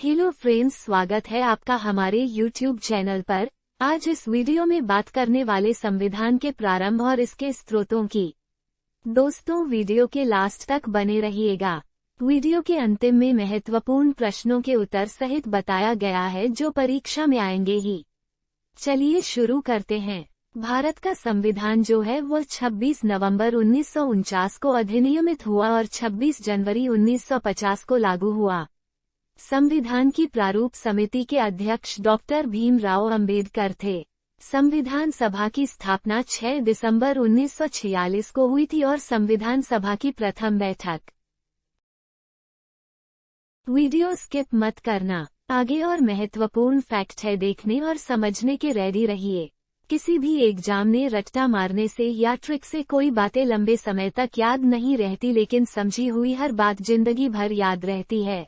Hello friends, स्वागत है आपका हमारे यूट्यूब चैनल पर। आज इस वीडियो में बात करने वाले संविधान के प्रारंभ और इसके स्रोतों की। दोस्तों, वीडियो के लास्ट तक बने रहिएगा। वीडियो के अंतिम में महत्वपूर्ण प्रश्नों के उत्तर सहित बताया गया है जो परीक्षा में आएंगे ही। चलिए शुरू करते हैं। भारत का संविधान जो है वो 26 नवंबर 1949 को अधिनियमित हुआ और 26 जनवरी 1950 को लागू हुआ। संविधान की प्रारूप समिति के अध्यक्ष डॉक्टर भीमराव अंबेडकर थे। संविधान सभा की स्थापना 6 दिसंबर 1946 को हुई थी और संविधान सभा की प्रथम बैठक। वीडियो स्किप मत करना, आगे और महत्वपूर्ण फैक्ट है देखने और समझने के रेडी रहिए। किसी भी एग्जाम में रट्टा मारने से या ट्रिक से कोई बातें लंबे समय तक याद नहीं रहती, लेकिन समझी हुई हर बात जिंदगी भर याद रहती है।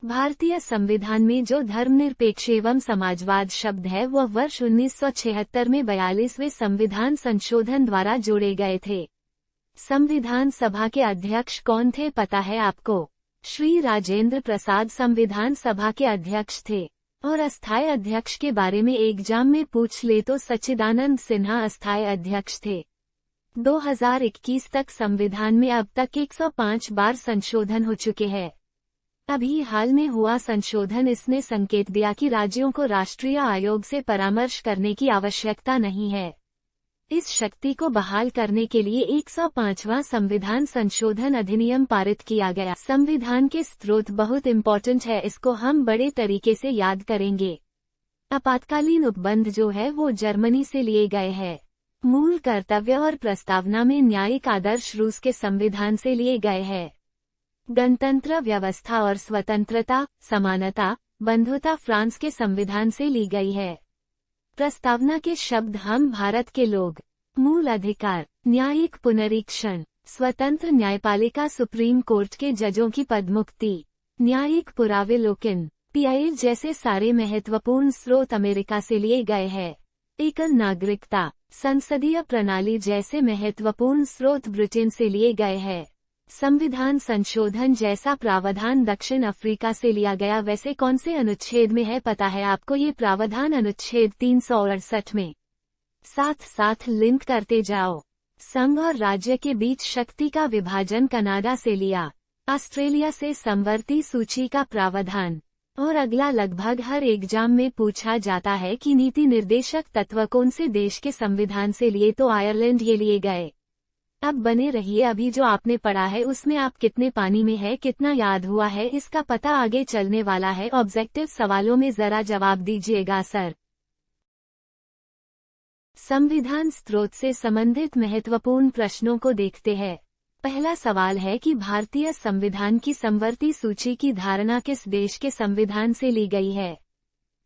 भारतीय संविधान में जो धर्मनिरपेक्ष एवं समाजवाद शब्द है वह वर्ष 1976 में 42वें संविधान संशोधन द्वारा जोड़े गए थे। संविधान सभा के अध्यक्ष कौन थे पता है आपको? श्री राजेंद्र प्रसाद संविधान सभा के अध्यक्ष थे। और अस्थायी अध्यक्ष के बारे में एग्जाम में पूछ ले तो सच्चिदानंद सिन्हा अस्थायी अध्यक्ष थे। 2021 तक संविधान में अब तक 105 बार संशोधन हो चुके हैं। अभी हाल में हुआ संशोधन इसने संकेत दिया कि राज्यों को राष्ट्रीय आयोग से परामर्श करने की आवश्यकता नहीं है। इस शक्ति को बहाल करने के लिए 105वां संविधान संशोधन अधिनियम पारित किया गया। संविधान के स्रोत बहुत इम्पोर्टेंट है, इसको हम बड़े तरीके से याद करेंगे। आपातकालीन उपबंध जो है वो जर्मनी से लिए गए हैं। मूल कर्तव्य और प्रस्तावना में न्यायिक आदर्श रूस के संविधान से लिए गए हैं। गणतंत्र व्यवस्था और स्वतंत्रता, समानता, बंधुता फ्रांस के संविधान से ली गई है। प्रस्तावना के शब्द हम भारत के लोग। मूल अधिकार, न्यायिक पुनरीक्षण, स्वतंत्र न्यायपालिका, सुप्रीम कोर्ट के जजों की पदमुक्ति, न्यायिक पुरावेलोकन, पीआई जैसे सारे महत्वपूर्ण स्रोत अमेरिका से लिए गए हैं। एकल नागरिकता, संसदीय प्रणाली जैसे महत्वपूर्ण स्रोत ब्रिटेन से लिए गए हैं। संविधान संशोधन जैसा प्रावधान दक्षिण अफ्रीका से लिया गया। वैसे कौन से अनुच्छेद में है पता है आपको? ये प्रावधान अनुच्छेद 368 में। साथ साथ लिंक करते जाओ। संघ और राज्य के बीच शक्ति का विभाजन कनाडा से लिया। ऑस्ट्रेलिया से समवर्ती सूची का प्रावधान। और अगला लगभग हर एग्जाम में पूछा जाता है कि नीति निर्देशक तत्व कौन से देश के संविधान से लिए, तो आयरलैंड ये लिए गए। अब बने रहिए, अभी जो आपने पढ़ा है उसमें आप कितने पानी में है, कितना याद हुआ है, इसका पता आगे चलने वाला है। ऑब्जेक्टिव सवालों में जरा जवाब दीजिएगा सर। संविधान स्रोत से संबंधित महत्वपूर्ण प्रश्नों को देखते हैं। पहला सवाल है कि भारतीय संविधान की समवर्ती सूची की धारणा किस देश के संविधान से ली गई है?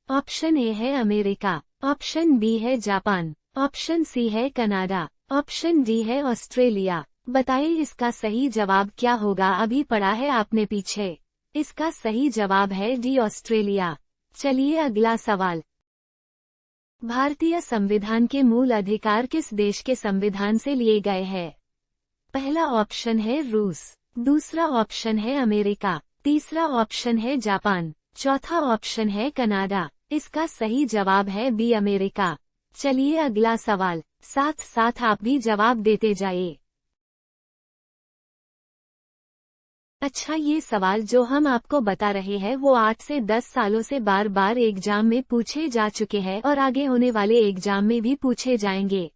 ऑप्शन ए है अमेरिका, ऑप्शन बी है जापान, ऑप्शन सी है कनाडा, ऑप्शन डी है ऑस्ट्रेलिया। बताइए इसका सही जवाब क्या होगा? अभी पढ़ा है आपने पीछे। इसका सही जवाब है डी, ऑस्ट्रेलिया। चलिए अगला सवाल। भारतीय संविधान के मूल अधिकार किस देश के संविधान से लिए गए हैं? पहला ऑप्शन है रूस, दूसरा ऑप्शन है अमेरिका, तीसरा ऑप्शन है जापान, चौथा ऑप्शन है कनाडा। इसका सही जवाब है बी, अमेरिका। चलिए अगला सवाल, साथ साथ आप भी जवाब देते जाइए। अच्छा, ये सवाल जो हम आपको बता रहे हैं वो 8 से 10 सालों से बार बार एग्जाम में पूछे जा चुके हैं और आगे होने वाले एग्जाम में भी पूछे जाएंगे।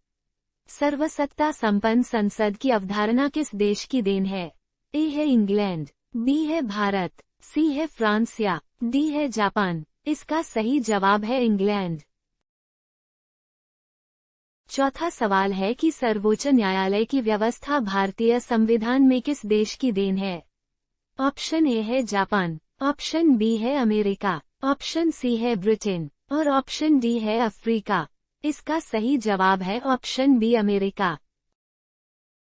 सर्वसत्ता संपन्न संसद की अवधारणा किस देश की देन है? ए है इंग्लैंड, बी है भारत, सी है फ्रांस या डी है जापान। इसका सही जवाब है इंग्लैंड। चौथा सवाल है कि सर्वोच्च न्यायालय की व्यवस्था भारतीय संविधान में किस देश की देन है? ऑप्शन ए है जापान, ऑप्शन बी है अमेरिका, ऑप्शन सी है ब्रिटेन और ऑप्शन डी है अफ्रीका। इसका सही जवाब है ऑप्शन बी, अमेरिका।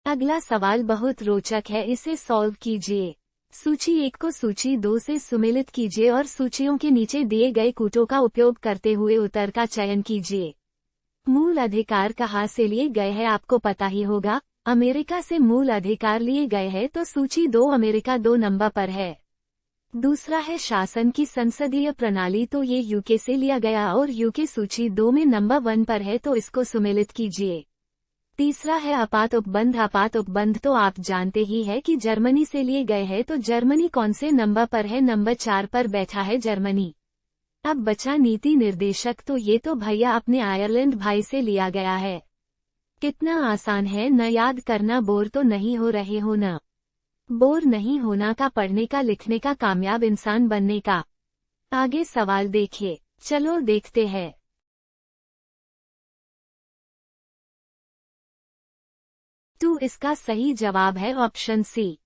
अगला सवाल बहुत रोचक है, इसे सॉल्व कीजिए। सूची 1 को सूची 2 से सुमेलित कीजिए और सूचियों के नीचे दिए गए कूटों का उपयोग करते हुए उत्तर का चयन कीजिए। मूल अधिकार कहाँ से लिए गए हैं आपको पता ही होगा। अमेरिका से मूल अधिकार लिए गए हैं, तो सूची 2 अमेरिका 2 नंबर पर है। दूसरा है शासन की संसदीय प्रणाली, तो ये यूके से लिया गया और यूके सूची 2 में नंबर 1 पर है, तो इसको सुमेलित कीजिए। तीसरा है आपात उपबंध। आपात उपबंध तो आप जानते ही है कि जर्मनी से लिए गए हैं, तो जर्मनी कौन से नंबर पर है? नंबर 4 पर बैठा है जर्मनी। अब बचा नीति निर्देशक, तो ये तो भैया अपने आयरलैंड भाई से लिया गया है। कितना आसान है न याद करना। बोर तो नहीं हो रहे हो ना? बोर नहीं होना का, पढ़ने का, लिखने का, कामयाब इंसान बनने का। आगे सवाल देखिए, चलो देखते हैं। तो इसका सही जवाब है ऑप्शन सी।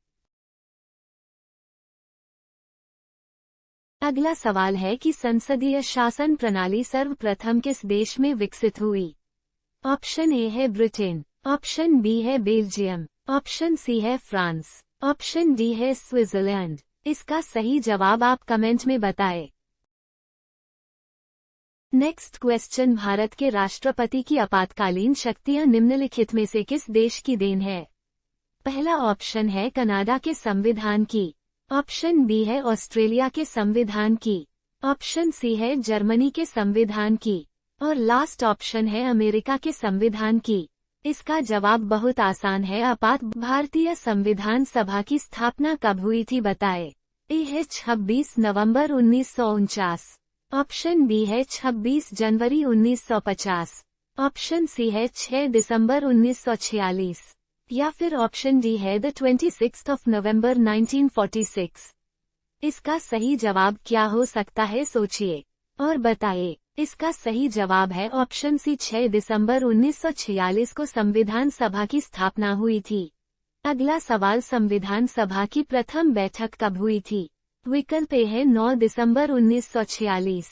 अगला सवाल है कि संसदीय शासन प्रणाली सर्वप्रथम किस देश में विकसित हुई? ऑप्शन ए है ब्रिटेन, ऑप्शन बी है बेल्जियम, ऑप्शन सी है फ्रांस, ऑप्शन डी है स्विट्जरलैंड। इसका सही जवाब आप कमेंट में बताएं। नेक्स्ट क्वेश्चन, भारत के राष्ट्रपति की आपातकालीन शक्तियां निम्नलिखित में से किस देश की देन है? पहला ऑप्शन है कनाडा के संविधान की, ऑप्शन बी है ऑस्ट्रेलिया के संविधान की, ऑप्शन सी है जर्मनी के संविधान की, और लास्ट ऑप्शन है अमेरिका के संविधान की। इसका जवाब बहुत आसान है। आपात भारतीय संविधान सभा की स्थापना कब हुई थी बताएं? ए है 26 नवंबर 1949, ऑप्शन बी है 26 जनवरी 1950, ऑप्शन सी है 6 दिसंबर 1946, या फिर ऑप्शन डी है द 26 नवंबर 1946। इसका सही जवाब क्या हो सकता है? सोचिए और बताइए। इसका सही जवाब है ऑप्शन सी, 6 दिसंबर 1946 को संविधान सभा की स्थापना हुई थी। अगला सवाल, संविधान सभा की प्रथम बैठक कब हुई थी? विकल्प ए है 9 दिसंबर 1946,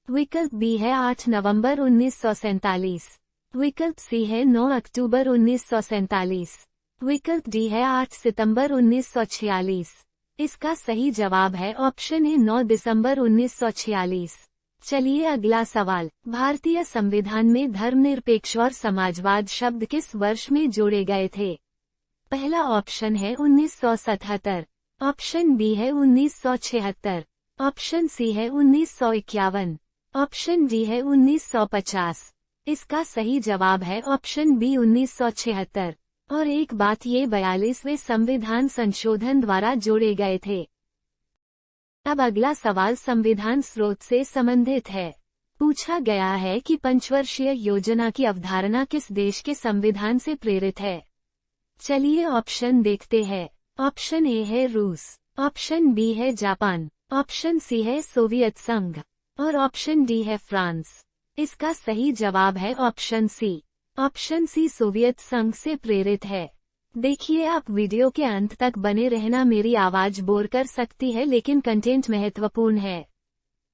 विकल्प बी है 8 नवंबर 1947, विकल्प सी है 9 अक्टूबर 1947, विकल्प डी है 8 सितंबर 1946। इसका सही जवाब है ऑप्शन ए, 9 दिसंबर 1946। चलिए अगला सवाल, भारतीय संविधान में धर्मनिरपेक्ष और समाजवाद शब्द किस वर्ष में जोड़े गए थे? पहला ऑप्शन है 1977, ऑप्शन बी है 1976, ऑप्शन सी है 1951, ऑप्शन डी है 1950। इसका सही जवाब है ऑप्शन बी, 1976। और एक बात, ये 42वें संविधान संशोधन द्वारा जोड़े गए थे। अब अगला सवाल संविधान स्रोत से संबंधित है। पूछा गया है कि पंचवर्षीय योजना की अवधारणा किस देश के संविधान से प्रेरित है? चलिए ऑप्शन देखते हैं। ऑप्शन ए है रूस, ऑप्शन बी है जापान, ऑप्शन सी है सोवियत संघ, और ऑप्शन डी है फ्रांस। इसका सही जवाब है ऑप्शन सी। ऑप्शन सी सोवियत संघ से प्रेरित है। देखिए, आप वीडियो के अंत तक बने रहना। मेरी आवाज बोर कर सकती है, लेकिन कंटेंट महत्वपूर्ण है।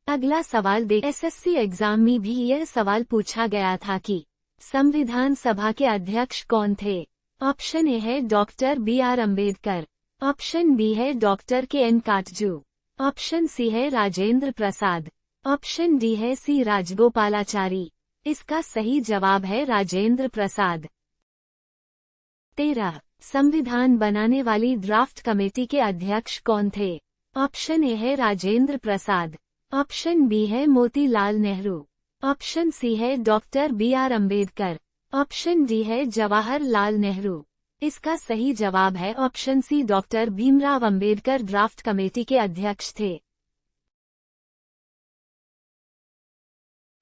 अगला सवाल देख। एसएससी एग्जाम में भी यह सवाल पूछा गया था कि संविधान सभा के अध्यक्ष कौन थे? ऑप्शन ए है doctor B R. Ambedkar, option B है doctor K N. Katju, option C है राजेंद्र प्रसाद, ऑप्शन डी है सी राजगोपालाचारी। इसका सही जवाब है राजेंद्र प्रसाद। 13. संविधान बनाने वाली ड्राफ्ट कमेटी के अध्यक्ष कौन थे? ऑप्शन ए है राजेंद्र प्रसाद, ऑप्शन बी है मोतीलाल नेहरू, ऑप्शन सी है doctor B R. Ambedkar, option D है जवाहरलाल नेहरू। इसका सही जवाब है option C, doctor Bhimrao Ambedkar draft committee के अध्यक्ष थे।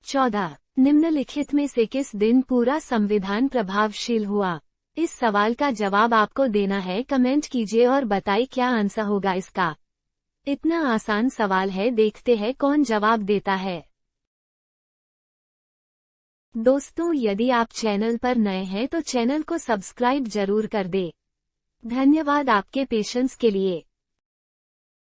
14. निम्नलिखित में से किस दिन पूरा संविधान प्रभावशील हुआ? इस सवाल का जवाब आपको देना है। कमेंट कीजिए और बताइए क्या आंसर होगा इसका। इतना आसान सवाल है, देखते हैं कौन जवाब देता है। दोस्तों, यदि आप चैनल पर नए हैं तो चैनल को सब्सक्राइब जरूर कर दे। धन्यवाद आपके पेशेंस के लिए।